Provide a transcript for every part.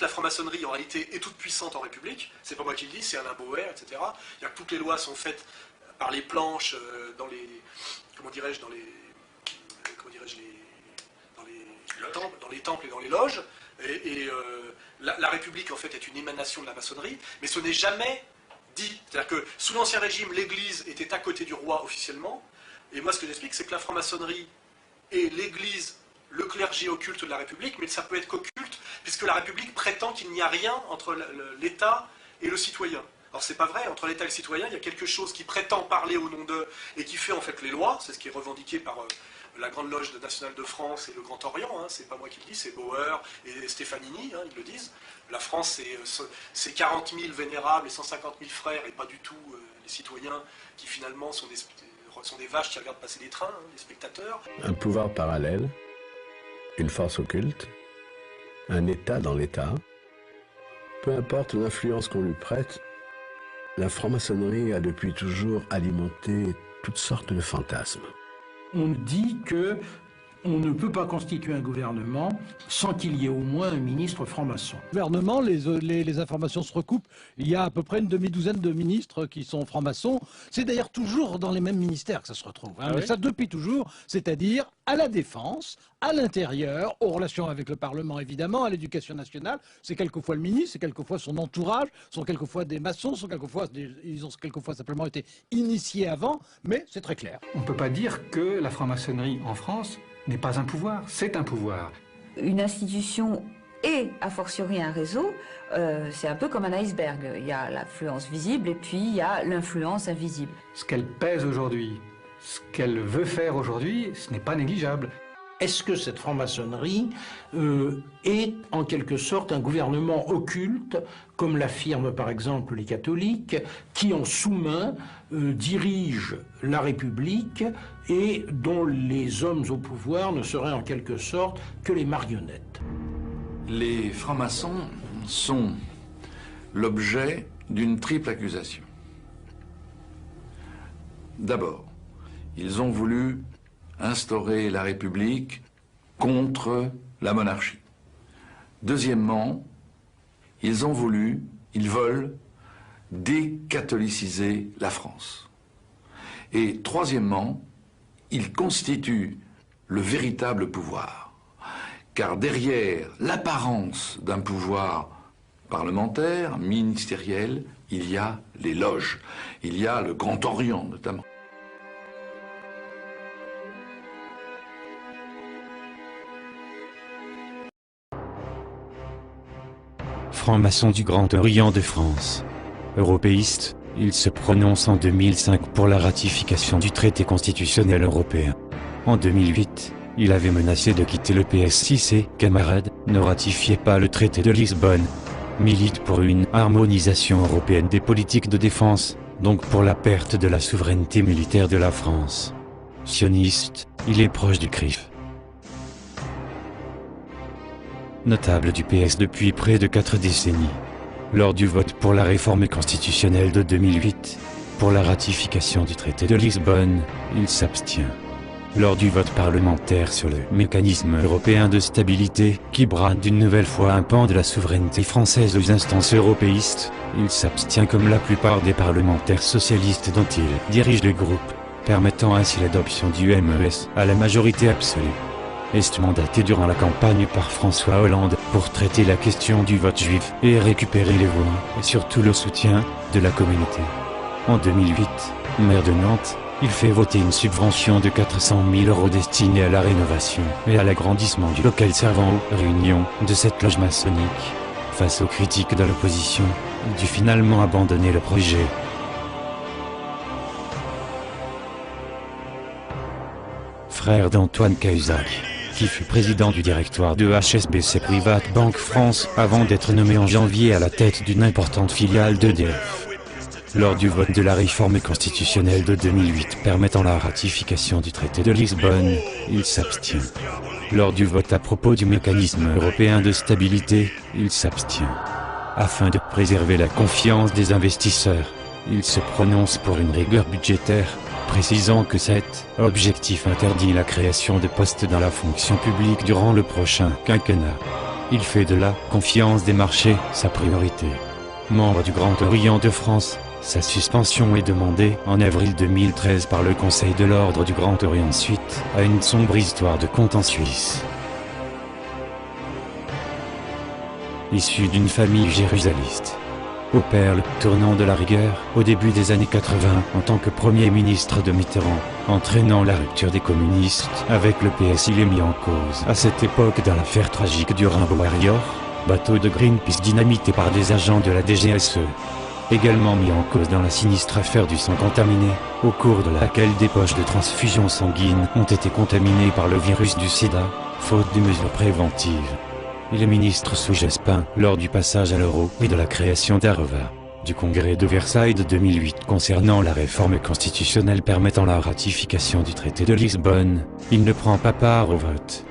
La franc-maçonnerie, en réalité, est toute puissante en République. C'est pas moi qui le dis, c'est Alain Bauer, etc. Il y a que toutes les lois sont faites par les planches, dans les... Comment dirais-je, dans les temples et dans les loges. La République, en fait, est une émanation de la maçonnerie, mais ce n'est jamais dit. C'est-à-dire que, sous l'Ancien Régime, l'Église était à côté du roi officiellement, et moi, ce que j'explique, c'est que la franc-maçonnerie est l'Église, le clergé occulte de la République, mais ça peut être qu'occulte, puisque la République prétend qu'il n'y a rien entre l'État et le citoyen. Alors c'est pas vrai, entre l'État et le citoyen, il y a quelque chose qui prétend parler au nom d'eux, et qui fait en fait les lois, c'est ce qui est revendiqué par la Grande Loge nationale de France et le Grand Orient, hein, c'est pas moi qui le dis, c'est Bauer et Stefanini, hein, ils le disent. La France, c'est 40 000 vénérables et 150 000 frères, et pas du tout les citoyens qui finalement sont des vaches qui regardent passer des trains, hein, des spectateurs. Un pouvoir parallèle, une force occulte, un État dans l'État, peu importe l'influence qu'on lui prête, la franc-maçonnerie a depuis toujours alimenté toutes sortes de fantasmes. On dit que on ne peut pas constituer un gouvernement sans qu'il y ait au moins un ministre franc-maçon. Le gouvernement, les informations se recoupent. Il y a à peu près une demi-douzaine de ministres qui sont francs-maçons. C'est d'ailleurs toujours dans les mêmes ministères que ça se retrouve. Hein, mais ça depuis toujours, c'est-à-dire à la défense, à l'intérieur, aux relations avec le Parlement évidemment, à l'éducation nationale. C'est quelquefois le ministre, c'est quelquefois son entourage, sont quelquefois des maçons, ils ont quelquefois simplement été initiés avant, mais c'est très clair. On ne peut pas dire que la franc-maçonnerie en France n'est pas un pouvoir, c'est un pouvoir. Une institution et, a fortiori, un réseau, c'est un peu comme un iceberg. Il y a l'influence visible et puis il y a l'influence invisible. Ce qu'elle pèse aujourd'hui, ce qu'elle veut faire aujourd'hui, ce n'est pas négligeable. Est-ce que cette franc-maçonnerie est en quelque sorte un gouvernement occulte, comme l'affirment par exemple les catholiques, qui en sous-main dirigent la République et dont les hommes au pouvoir ne seraient en quelque sorte que les marionnettes? Les francs-maçons sont l'objet d'une triple accusation. D'abord, ils ont voulu instaurer la République contre la monarchie. Deuxièmement, ils veulent décatholiciser la France. Et troisièmement, ils constituent le véritable pouvoir. Car derrière l'apparence d'un pouvoir parlementaire, ministériel, il y a les loges, il y a le Grand Orient notamment. Franc-maçon du Grand Orient de France. Européiste, il se prononce en 2005 pour la ratification du traité constitutionnel européen. En 2008, il avait menacé de quitter le PS si ses camarades ne ratifiaient pas le traité de Lisbonne. Milite pour une harmonisation européenne des politiques de défense, donc pour la perte de la souveraineté militaire de la France. Sioniste, il est proche du CRIF. Notable du PS depuis près de 4 décennies. Lors du vote pour la réforme constitutionnelle de 2008, pour la ratification du traité de Lisbonne, il s'abstient. Lors du vote parlementaire sur le mécanisme européen de stabilité, qui brade une nouvelle fois un pan de la souveraineté française aux instances européistes, il s'abstient comme la plupart des parlementaires socialistes dont il dirige le groupe, permettant ainsi l'adoption du MES à la majorité absolue. Est mandaté durant la campagne par François Hollande pour traiter la question du vote juif et récupérer les voix et surtout le soutien de la communauté. En 2008, maire de Nantes, il fait voter une subvention de 400 000 € destinée à la rénovation et à l'agrandissement du local servant aux réunions de cette loge maçonnique. Face aux critiques de l'opposition, il dut finalement abandonner le projet. Frère d'Antoine Cahuzac, qui fut président du directoire de HSBC Private Bank France avant d'être nommé en janvier à la tête d'une importante filiale d'EDF. Lors du vote de la réforme constitutionnelle de 2008 permettant la ratification du traité de Lisbonne, il s'abstient. Lors du vote à propos du mécanisme européen de stabilité, il s'abstient. Afin de préserver la confiance des investisseurs, il se prononce pour une rigueur budgétaire, précisant que cet objectif interdit la création de postes dans la fonction publique durant le prochain quinquennat. Il fait de la confiance des marchés sa priorité. Membre du Grand Orient de France, sa suspension est demandée en avril 2013 par le Conseil de l'Ordre du Grand Orient suite à une sombre histoire de compte en Suisse. Issu d'une famille jérusaliste, au père le tournant de la rigueur au début des années 80 en tant que Premier ministre de Mitterrand, entraînant la rupture des communistes avec le PS. Il est mis en cause à cette époque dans l'affaire tragique du Rainbow Warrior, bateau de Greenpeace dynamité par des agents de la DGSE. Également mis en cause dans la sinistre affaire du sang contaminé, au cours de laquelle des poches de transfusion sanguine ont été contaminées par le virus du sida, faute de mesures préventives. Il est ministre sous Jospin lors du passage à l'euro et de la création d'Areva, du congrès de Versailles de 2008 concernant la réforme constitutionnelle permettant la ratification du traité de Lisbonne. Il ne prend pas part au vote.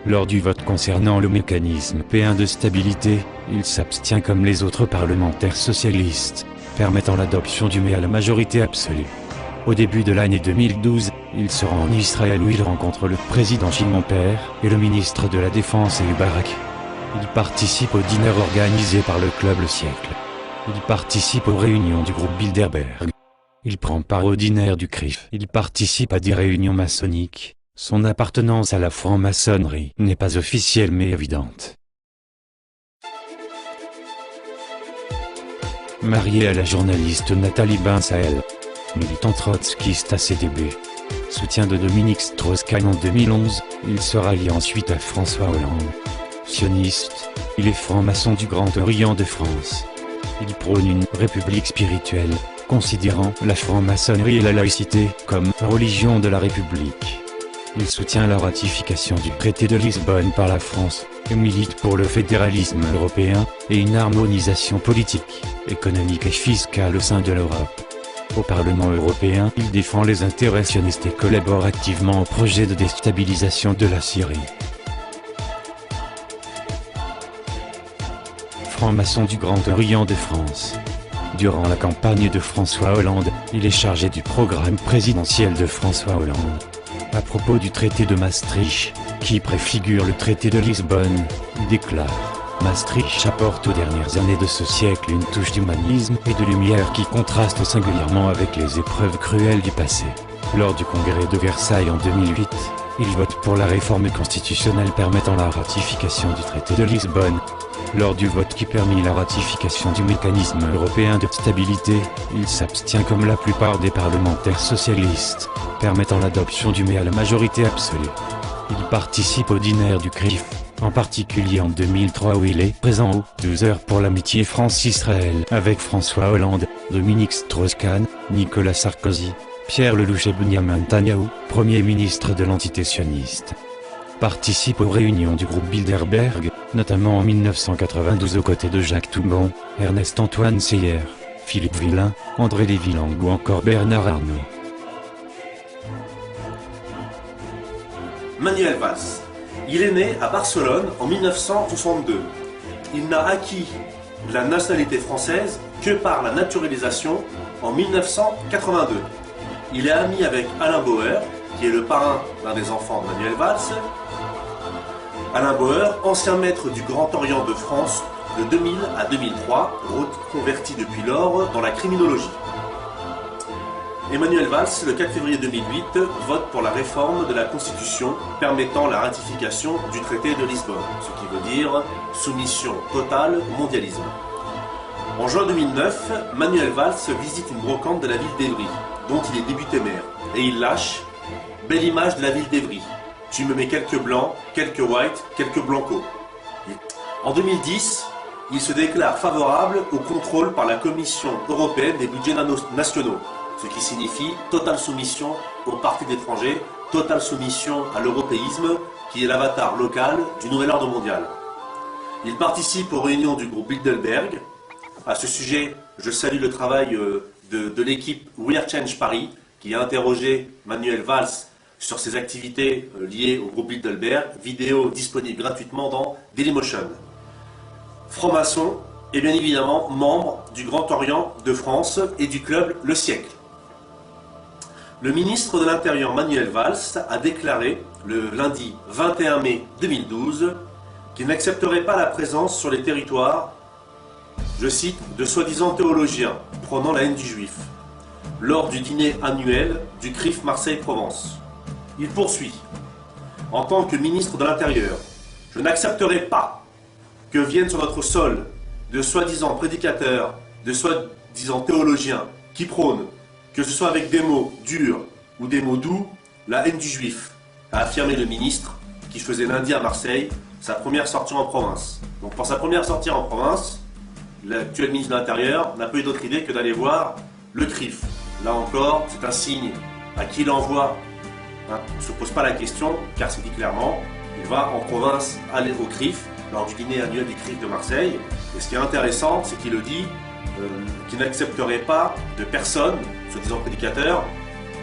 Lors du vote concernant le mécanisme P1 de stabilité, il s'abstient comme les autres parlementaires socialistes, permettant l'adoption du mais à la majorité absolue. Au début de l'année 2012, il se rend en Israël où il rencontre le président Shimon Peres et le ministre de la Défense Ehud Barak. Il participe au dîner organisé par le club Le Siècle. Il participe aux réunions du groupe Bilderberg. Il prend part au dîner du CRIF. Il participe à des réunions maçonniques. Son appartenance à la franc-maçonnerie n'est pas officielle mais évidente. Marié à la journaliste Nathalie Ben-Sahel, militant trotskiste à CDB, soutien de Dominique Strauss-Kahn en 2011, il se rallie ensuite à François Hollande. Sioniste, il est franc-maçon du Grand Orient de France. Il prône une république spirituelle, considérant la franc-maçonnerie et la laïcité comme religion de la République. Il soutient la ratification du traité de Lisbonne par la France, et milite pour le fédéralisme européen, et une harmonisation politique, économique et fiscale au sein de l'Europe. Au Parlement européen, il défend les intérêts sionistes et collabore activement au projet de déstabilisation de la Syrie. Franc-maçon du Grand Orient de France. Durant la campagne de François Hollande, il est chargé du programme présidentiel de François Hollande. À propos du traité de Maastricht, qui préfigure le traité de Lisbonne, il déclare « Maastricht apporte aux dernières années de ce siècle une touche d'humanisme et de lumière qui contraste singulièrement avec les épreuves cruelles du passé. » Lors du congrès de Versailles en 2008, il vote pour la réforme constitutionnelle permettant la ratification du traité de Lisbonne. Lors du vote qui permit la ratification du mécanisme européen de stabilité, il s'abstient comme la plupart des parlementaires socialistes, permettant l'adoption du mais à la majorité absolue. Il participe au dîner du CRIF, en particulier en 2003 où il est présent aux 12 heures pour l'amitié France-Israël avec François Hollande, Dominique Strauss-Kahn, Nicolas Sarkozy, Pierre Lelouch et Benyamin Netanyahou, Premier ministre de l'entité sioniste. Participe aux réunions du groupe Bilderberg, notamment en 1992 aux côtés de Jacques Toubon, Ernest-Antoine Seyer, Philippe Villain, André Lévy-Lang ou encore Bernard Arnault. Manuel Valls. Il est né à Barcelone en 1962. Il n'a acquis la nationalité française que par la naturalisation en 1982. Il est ami avec Alain Bauer, qui est le parrain d'un des enfants de Manuel Valls. Alain Bauer, ancien maître du Grand Orient de France de 2000 à 2003, reconverti depuis lors dans la criminologie. Emmanuel Valls, le 4 février 2008, vote pour la réforme de la Constitution permettant la ratification du traité de Lisbonne, ce qui veut dire soumission totale au mondialisme. En juin 2009, Manuel Valls visite une brocante de la ville d'Evry, dont il est député maire, et il lâche « Belle image de la ville d'Evry. Tu me mets quelques blancs, quelques whites, quelques blancos. » En 2010, il se déclare favorable au contrôle par la Commission européenne des budgets nationaux, ce qui signifie totale soumission aux partis d'étrangers, totale soumission à l'européisme, qui est l'avatar local du nouvel ordre mondial. Il participe aux réunions du groupe Bilderberg. À ce sujet, je salue le travail de l'équipe We Are Change Paris, qui a interrogé Manuel Valls sur ses activités liées au groupe Bilderberg, vidéo disponible gratuitement dans Dailymotion. Franc-maçon et bien évidemment membre du Grand Orient de France et du club Le Siècle. Le ministre de l'Intérieur Manuel Valls a déclaré le lundi 21 mai 2012 qu'il n'accepterait pas la présence sur les territoires, je cite, de soi-disant théologiens prônant la haine du juif, lors du dîner annuel du CRIF Marseille-Provence. Il poursuit. En tant que ministre de l'Intérieur, je n'accepterai pas que viennent sur notre sol de soi-disant prédicateurs, de soi-disant théologiens qui prônent, que ce soit avec des mots durs ou des mots doux, la haine du juif, a affirmé le ministre qui faisait lundi à Marseille sa première sortie en province. Donc pour sa première sortie en province, l'actuel ministre de l'Intérieur n'a pas eu d'autre idée que d'aller voir le CRIF. Là encore, c'est un signe à qui l'envoie. On ne se pose pas la question, car c'est dit clairement, il va en province aller au CRIF, lors du dîner annuel du CRIF de Marseille. Et ce qui est intéressant, c'est qu'il le dit, qu'il n'accepterait pas de personnes, soi-disant prédicateurs,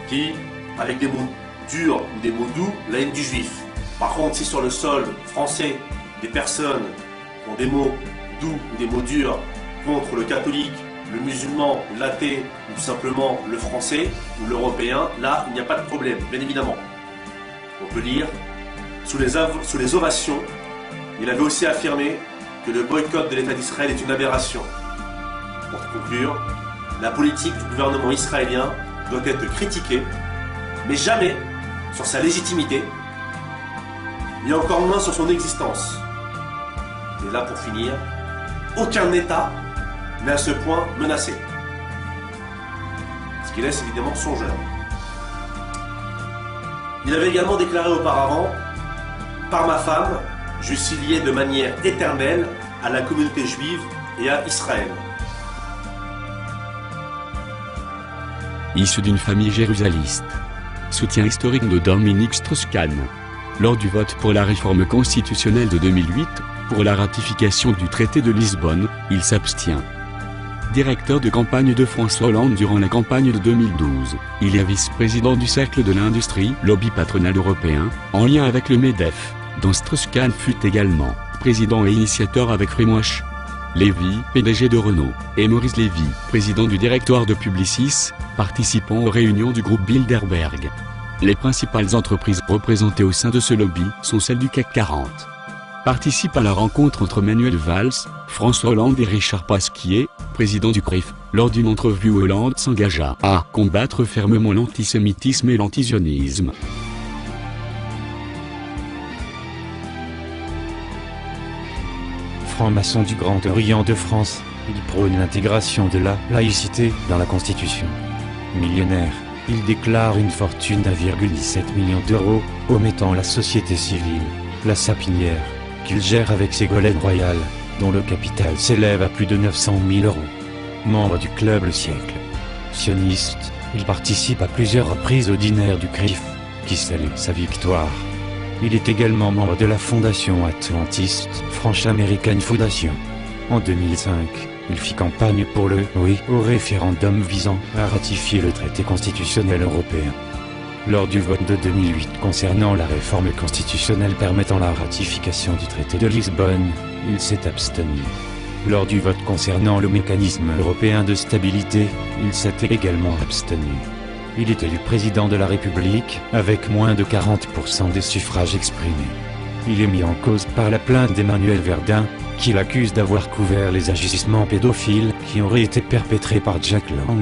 qui, avec des mots durs ou des mots doux, la haine du juif. Par contre, si sur le sol français, des personnes ont des mots doux ou des mots durs contre le catholique, le musulman, l'athée ou simplement le français ou l'européen, là, il n'y a pas de problème, bien évidemment. On peut lire, sous les ovations, il avait aussi affirmé que le boycott de l'État d'Israël est une aberration. Pour conclure, la politique du gouvernement israélien doit être critiquée, mais jamais sur sa légitimité, et encore moins sur son existence. Et là, pour finir, aucun État n'est à ce point menacé. Ce qui laisse évidemment songeur. Il avait également déclaré auparavant, par ma femme, je suis lié de manière éternelle à la communauté juive et à Israël. Issu d'une famille jérusaliste. Soutien historique de Dominique Strauss-Kahn. Lors du vote pour la réforme constitutionnelle de 2008, pour la ratification du traité de Lisbonne, il s'abstient. Directeur de campagne de François Hollande durant la campagne de 2012, il est vice-président du Cercle de l'Industrie, lobby patronal européen, en lien avec le MEDEF, dont Strauss-Kahn fut également président et initiateur avec Friedrich Lévy, PDG de Renault, et Maurice Lévy, président du directoire de Publicis, participant aux réunions du groupe Bilderberg. Les principales entreprises représentées au sein de ce lobby sont celles du CAC 40. Participe à la rencontre entre Manuel Valls, François Hollande et Richard Pasquier, président du CRIF. Lors d'une entrevue, Hollande s'engagea à combattre fermement l'antisémitisme et l'antisionisme. Franc-maçon du Grand Orient de France, il prône l'intégration de la laïcité dans la Constitution. Millionnaire, il déclare une fortune d'1,17 million d'euros, omettant la société civile, la Sapinière, qu'il gère avec Ségolène Royal, dont le capital s'élève à plus de 900 000 euros. Membre du Club Le Siècle. Sioniste, il participe à plusieurs reprises au dîner du CRIF, qui salue sa victoire. Il est également membre de la fondation atlantiste French American Foundation. En 2005, il fit campagne pour le oui au référendum visant à ratifier le traité constitutionnel européen. Lors du vote de 2008 concernant la réforme constitutionnelle permettant la ratification du traité de Lisbonne, il s'est abstenu. Lors du vote concernant le mécanisme européen de stabilité, il s'est également abstenu. Il est élu président de la République, avec moins de 40% des suffrages exprimés. Il est mis en cause par la plainte d'Emmanuel Verdun, qui l'accuse d'avoir couvert les agissements pédophiles qui auraient été perpétrés par Jack Lang.